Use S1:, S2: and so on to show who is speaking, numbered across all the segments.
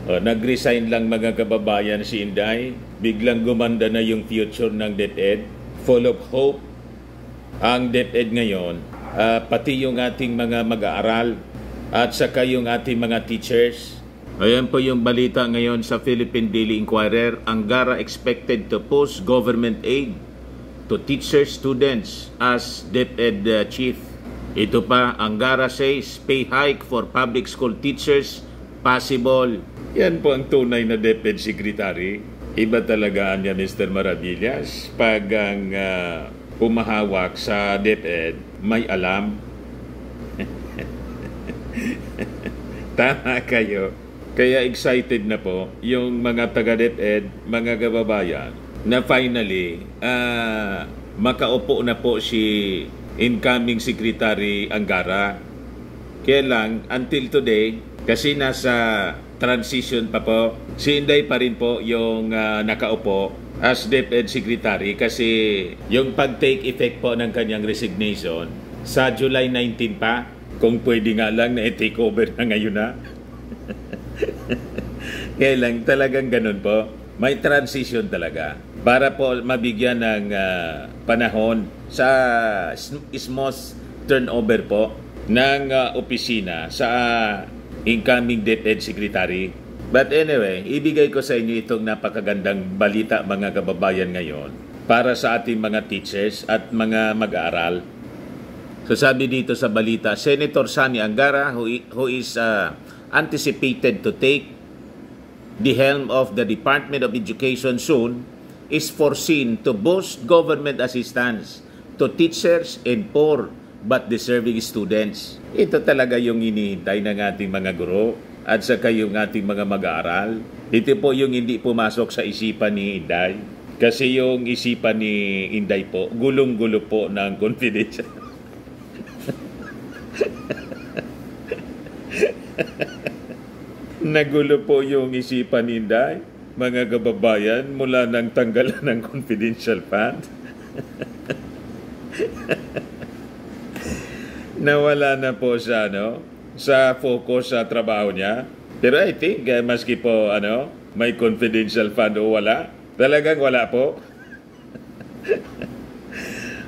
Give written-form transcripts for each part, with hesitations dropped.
S1: Nag-resign lang mga kababayan si Inday. Biglang gumanda na yung future ng DepEd. Full of hope ang DepEd ngayon. Pati yung ating mga mag-aaral at saka yung ating mga teachers. Ayan po yung balita ngayon sa Philippine Daily Inquirer. Angara expected to post government aid to teachers, students as DepEd chief. Ito pa, Angara says pay hike for public school teachers possible. Yan po ang tunay na DepEd secretary. Iba talaga niya Mr. Maravillas. Pag ang pumahawak sa DepEd, may alam. Tama kayo. Kaya excited na po yung mga taga-DepEd, mga kababayan, na finally makaupo na po si incoming Secretary Angara. Kaya lang, until today, kasi nasa transition pa po, si Inday pa rin po yung nakaupo as DepEd Secretary kasi yung pag-take effect po ng kanyang resignation sa July 19 pa, kung pwede nga lang na i-take over na ngayon na. Kaya lang, talagang ganun po. May transition talaga para po mabigyan ng panahon sa smooth turnover po ng opisina sa incoming DepEd Secretary. But anyway, ibigay ko sa inyo itong napakagandang balita mga kababayan ngayon para sa ating mga teachers at mga mag-aaral. So sabi dito sa balita, Senator Sani Angara who is anticipated to take the helm of the Department of Education soon is foreseen to boost government assistance to teachers and poor but deserving students. Ito talaga yung hinihintay ng ating mga guro at saka yung ating mga mag-aaral. Ito po yung hindi pumasok sa isipan ni Inday. Kasi yung isipan ni Inday po, gulong-gulo po ng confidential. Nagulo po yung isipan ni Inday, mga kababayan, mula ng tanggalan ng confidential fund. Nawala na po siya sa focus sa trabaho niya. Pero I think maski po may confidential fund o wala, talagang wala po.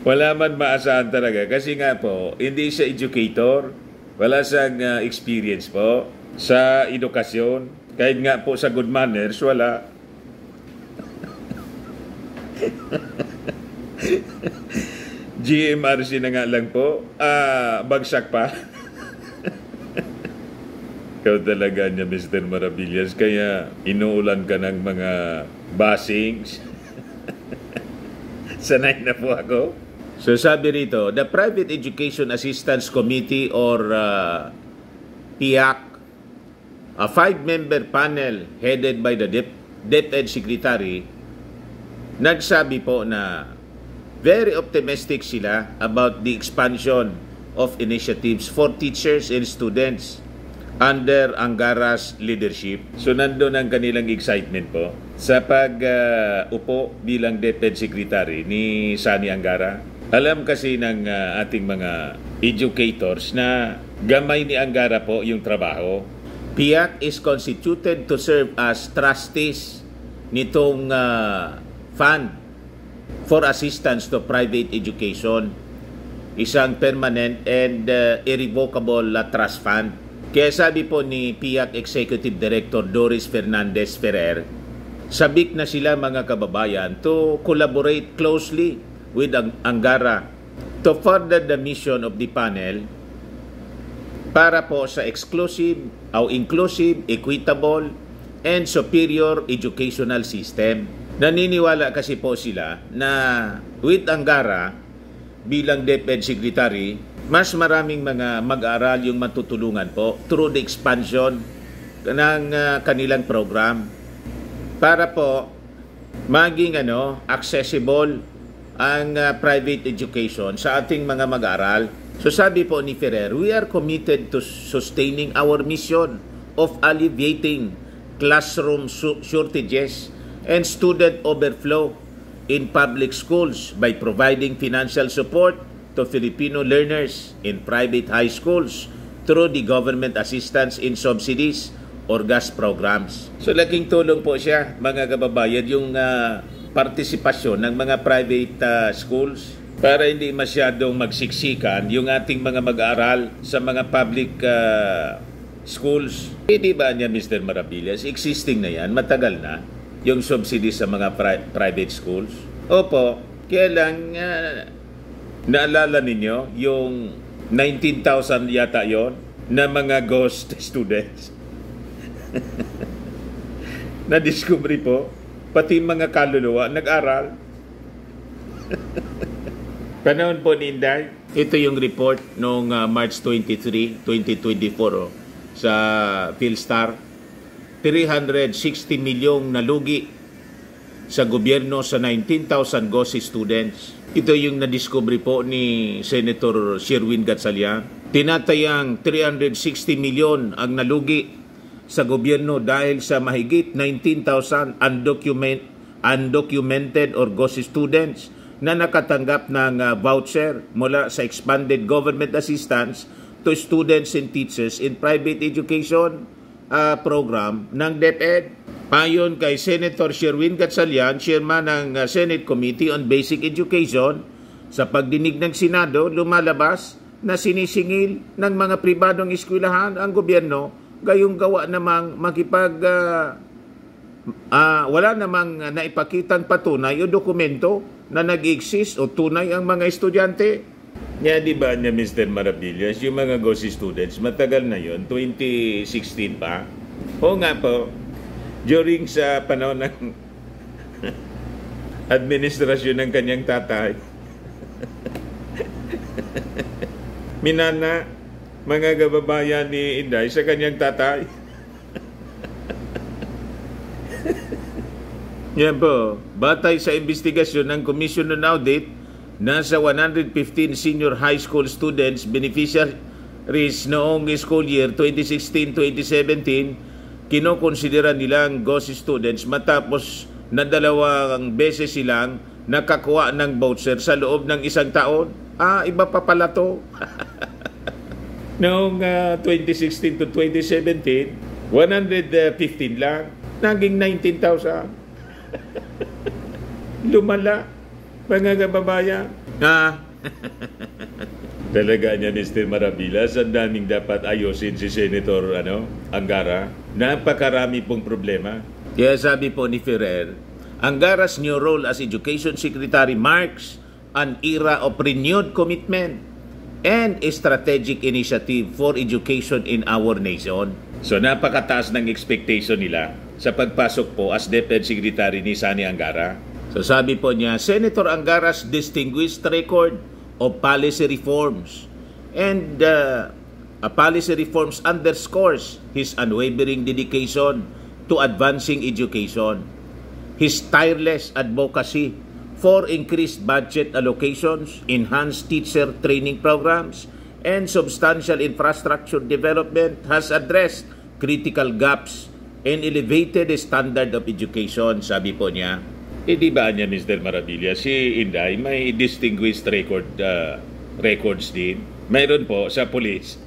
S1: Wala man maasahan talaga kasi nga po hindi siya educator, wala siyang experience po sa edukasyon. Kahit nga po sa good manners, wala. GMRC na nga lang po, bagsak pa. Ikaw talaga niya, Mr. Maravillas, kaya inuulan ka ng mga basings. Sanay na po ako. So sabi rito, the Private Education Assistance Committee or PIAC, a 5-member panel headed by the DepEd Secretary, nagsabi po na very optimistic sila about the expansion of initiatives for teachers and students under Angara's leadership. So nandun ang kanilang excitement po sa pag-upo bilang DepEd Secretary ni Sani Angara. Alam kasi ng ating mga educators na gamay ni Angara po yung trabaho. PIAC is constituted to serve as trustees nitong fund for assistance to private education, isang permanent and irrevocable trust fund. Kaya sabi po ni PIAC Executive Director Doris Fernandez Ferrer, sabik na sila mga kababayan to collaborate closely with Angara to further the mission of the panel para po sa exclusive o inclusive, equitable, and superior educational system. Naniniwala kasi po sila na with Angara bilang DepEd Secretary, mas maraming mga mag-aaral yung matutulungan po through the expansion ng kanilang program para po maging accessible ang private education sa ating mga mag-aaral. So sabi po ni Ferrer, we are committed to sustaining our mission of alleviating classroom shortages and student overflow in public schools by providing financial support to Filipino learners in private high schools through the government assistance in subsidies or gas programs. So laking tulong po siya, mga kababayan, yung partisipasyon ng mga private schools para hindi masyadong magsiksikan yung ating mga mag-aaral sa mga public schools. Di ba niya, Mr. Maravillas, existing na yan, matagal na, yung subsidy sa mga private schools? Opo, kaya lang, naalala ninyo, yung 19,000 yata yon na mga ghost students. Na-discovery po, pati mga kaluluwa, nag-aral. Panahon po ni Inday, ito yung report noong March 23, 2024 sa PhilStar. 360 milyong nalugi sa gobyerno sa 19,000 ghost students. Ito yung na-discovery po ni Senator Sherwin Gatchalian. Tinatayang 360 milyon ang nalugi sa gobyerno dahil sa mahigit 19,000 undocumented or ghost students na nakatanggap ng voucher mula sa expanded government assistance to students and teachers in private education program ng DepEd. Ayon kay Senator Sherwin Gatchalian, chairman ng Senate Committee on Basic Education, sa pagdinig ng Senado, lumalabas na sinisingil ng mga pribadong eskwelahan ang gobyerno gayong gawa namang wala namang naipakitang patunay o dokumento na nag-exist o tunay ang mga estudyante. Nga di ba niya, Mr. Maravillas, yung mga ghost students, matagal na yon, 2016 pa. O nga po, during sa panahon ng administrasyon ng kanyang tatay, minana mga kababayan ni Inday sa kanyang tatay. Yan po, batay sa investigasyon ng Commission on Audit, nasa 115 senior high school students beneficiaries noong school year 2016-2017 kinokonsidera nilang ghost students matapos na 2 beses silang nakakuha ng voucher sa loob ng 1 taon. Iba pa pala to. Noong 2016 to 2017, 115 lang. Naging 19,000. Lumala, mga kababayan. Talaga niya, Mr. Maravillas, ang daming dapat ayusin si Senator Angara. Napakarami pong problema. Kaya sabi po ni Ferrer, Angara's new role as Education Secretary marks an era of renewed commitment and a strategic initiative for education in our nation. So napakataas ng expectation nila sa pagpasok po as DepEd Secretary ni Sani Angara. So sabi po niya, Senator Angara's distinguished record of policy reforms and policy reforms underscores his unwavering dedication to advancing education, his tireless advocacy for increased budget allocations, enhanced teacher training programs, and substantial infrastructure development has addressed critical gaps and elevated the standard of education, sabi po niya. Di ba niya, Mr. Maravillas, si Inday may distinguished records din. Mayroon po sa police.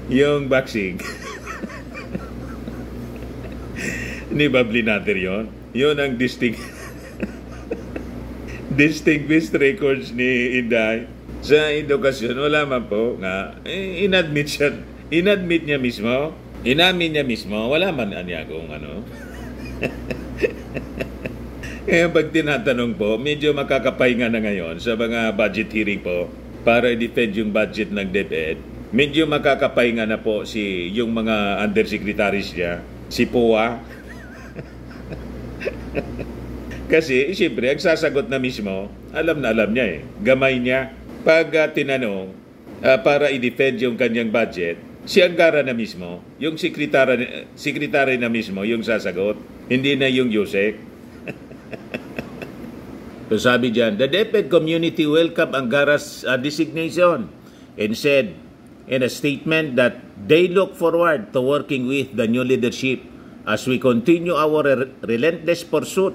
S1: Yung boxing. Ni Babli natin yun. Yun ang distinguished records ni Inday. Sa edukasyon, wala man po nga. Inadmit niya mismo. Inamin niya mismo. Wala man niya kung Kaya pag tinatanong po, medyo makakapahinga na ngayon sa mga budget hearing po para i-defend yung budget ng DepEd. Medyo makakapahinga na po yung mga undersecretaries niya, si PUA. Kasi, siyempre, ang sasagot na mismo, alam niya gamay niya. Pag tinanong, para i-defend yung kanyang budget, si Angara na mismo, yung sekretary na mismo, yung sasagot, hindi na yung Yusek. So sabi dyan, the DepEd community welcomed Angara's designation and said in a statement that they look forward to working with the new leadership as we continue our relentless pursuit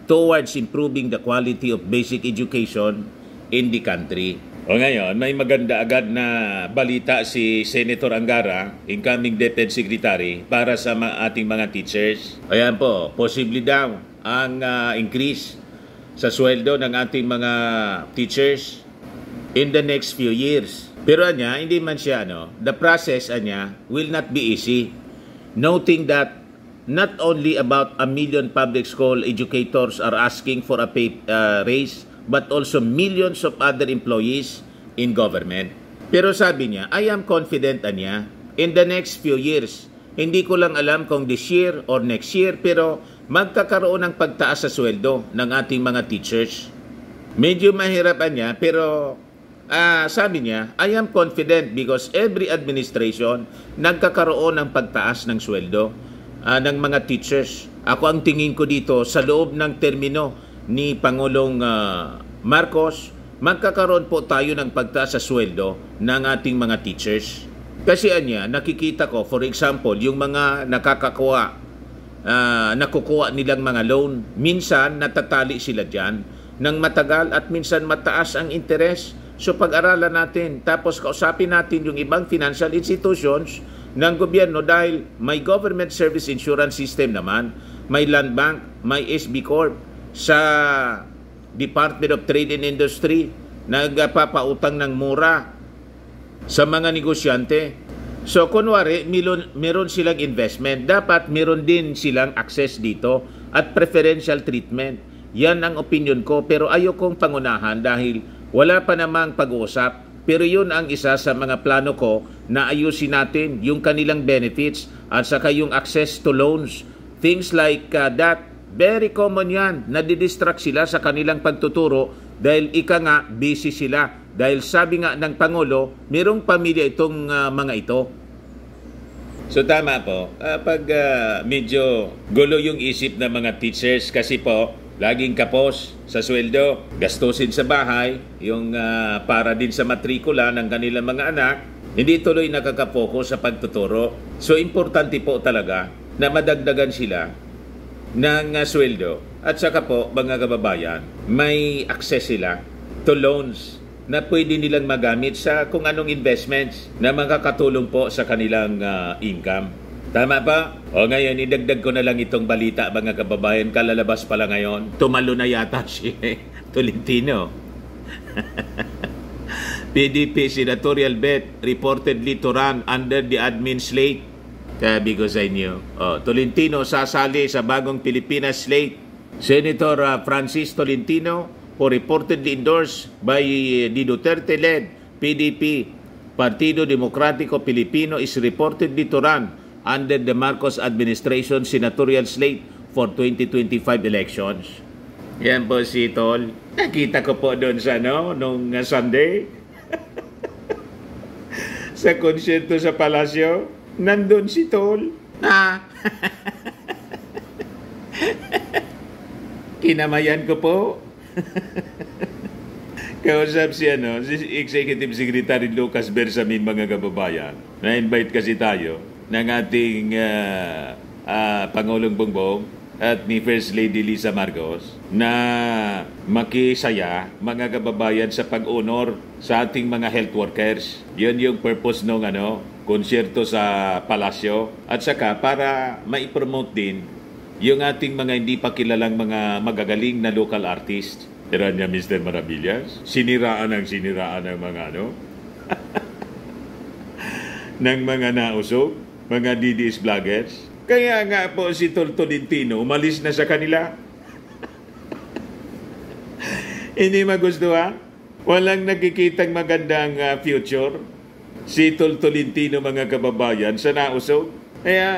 S1: towards improving the quality of basic education in the country. O ngayon, may maganda agad na balita si Senator Angara, incoming Deputy Secretary, para sa ating mga teachers. Ayan po, posible daw ang increase sa sweldo ng ating mga teachers in the next few years. Pero anya, hindi man siya, the process anya will not be easy. Noting that not only about 1 million public school educators are asking for a pay raise, but also millions of other employees in government. Pero sabi niya, I am confident anya, in the next few years, hindi ko lang alam kung this year or next year, pero magkakaroon ng pagtaas sa sweldo ng ating mga teachers. Medyo mahirap anya, pero sabi niya, I am confident because every administration nagkakaroon ng pagtaas ng sweldo ng mga teachers. Ako ang tingin ko dito sa loob ng termino ni Pangulong Marcos, magkakaroon po tayo ng pagtaas sa sweldo ng ating mga teachers. Kasi anya, nakikita ko, for example, yung mga nakukuha nilang mga loan, minsan natatali sila dyan ng matagal at minsan mataas ang interest. So pag-aralan natin, tapos kausapin natin yung ibang financial institutions ng gobyerno dahil may government service insurance system naman, may land bank, may SB Corp, sa Department of Trade and Industry, nagpapautang ng mura sa mga negosyante. So kunwari, meron silang investment, dapat meron din silang access dito at preferential treatment. Yan ang opinion ko, pero ayokong pangunahan dahil wala pa namang pag-uusap, pero yun ang isa sa mga plano ko na ayusin natin yung kanilang benefits at saka yung access to loans. Things like that, very common yan. Nadidistract sila sa kanilang pagtuturo dahil ika nga, busy sila. Dahil sabi nga ng Pangulo, mayroong pamilya itong mga ito. So tama po, pag medyo gulo yung isip ng mga teachers kasi po, laging kapos sa sweldo, gastusin sa bahay, yung para din sa matrikula ng kanilang mga anak, hindi tuloy nakakapokus sa pagtuturo. So importante po talaga na madagdagan sila ng sweldo. At saka po, mga kababayan, may access sila to loans na pwede nilang magamit sa kung anong investments na makakatulong po sa kanilang income. Tama ba? O ngayon, idagdag ko na lang itong balita, mga kababayan. Kalalabas pala ngayon. Tumalo na yata si Tolentino. PDP senatorial bet reportedly to run under the admin slate. Sabi ko sa inyo. Tolentino sasali sa bagong Pilipinas slate. Senator Francis Tolentino, who reportedly endorsed by the Duterte-led PDP, Partido Demokratiko Pilipino, is reportedly to run under the Marcos administration senatorial slate for 2025 elections. Yan po si Tol. Nakita ko po doon sa nung Sunday. Sa konsyerto sa Palasyo. Nandun si Tol. Kinamayan ko po. Kausap si Executive Secretary Lucas Bersamin, mga kababayan. Na-invite kasi tayo ng ating Pangulong Bongbong at ni First Lady Lisa Marcos na makisaya, mga kababayan, sa pag-honor sa ating mga health workers. Yun yung purpose ng konsyerto sa Palasyo. At saka para maipromote din yung ating mga hindi pa kilalang mga magagaling na local artist. Tira niya, Mr. Maravillas, siniraan ng mga ng mga nausog, mga DDS vloggers. Kaya nga po si Tolentino umalis na sa kanila. Hindi magustuhan. Walang nakikitang magandang future si Tolentino, mga kababayan, sa nausog. Kaya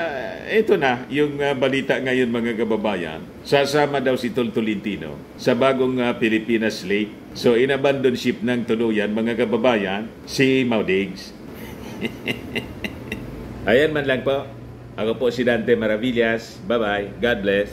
S1: ito na yung balita ngayon, mga kababayan. Sasama daw si Tolentino sa bagong Pilipinas slate. So inabandonship ng tuluyan, mga kababayan, si Maudigs. Ayan man lang po. Ako po si Dante Maravillas. Bye-bye. God bless.